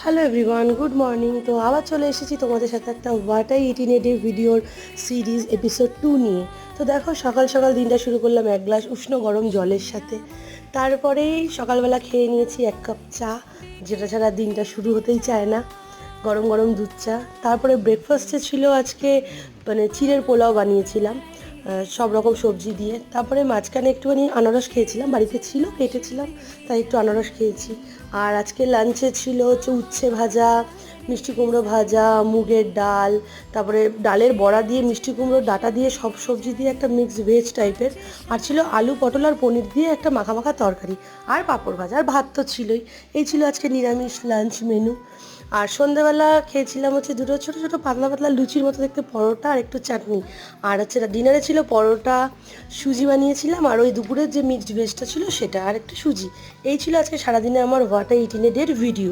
Hello everyone, good morning. তো আবার চলে এসেছি তোমাদের সাথে একটা what I it in a day ভিডিওর সিরিজ এপিসোড 2 নিয়ে। তো দেখো, সকাল সকাল দিনটা শুরু করলাম এক গ্লাস উষ্ণ গরম জলের সাথে। তারপরেই সকালবেলা খেয়ে নিয়েছি এক কাপ চা, যেটা ছাড়া দিনটা শুরু হতেই চায় না। গরম গরম দুধ চা। তারপরে ব্রেকফাস্টে ছিল আজকে চিড়ের পোলাও বানিয়েছিলাম, সব রকম সবজি দিয়ে। তারপরে মাঝখানে একটুখানি আনারস খেয়েছিলাম, বাড়িতে ছিল, কেটেছিলাম, তাই একটু আনারস খেয়েছি। আর আজকে লাঞ্চে ছিল হচ্ছে উচ্ছে ভাজা, মিষ্টি কুমড়ো ভাজা, মুগের ডাল, তারপরে ডালের বড়া দিয়ে মিষ্টি কুমড়োর ডাঁটা দিয়ে সব সবজি দিয়ে একটা মিক্সড ভেজ টাইপের। আর ছিল আলু পটল আর পনির দিয়ে একটা মাখা মাখা তরকারি, আর পাঁপড় ভাজা, আর ভাত তো ছিলই। এই ছিল আজকে নিরামিষ লাঞ্চ মেনু। আর সন্ধ্যেবেলা খেয়েছিলাম হচ্ছে দুটো ছোটো ছোটো পাতলা পাতলা লুচির মতো দেখতে পরোটা আর একটু চাটনি। আর হচ্ছে ডিনারে ছিল পরোটা, সুজি বানিয়েছিলাম, আর ওই দুপুরের যে মিক্সড ভেজটা ছিল সেটা, আর একটু সুজি। এই ছিল আজকে সারাদিনে আমার what I it in a day video.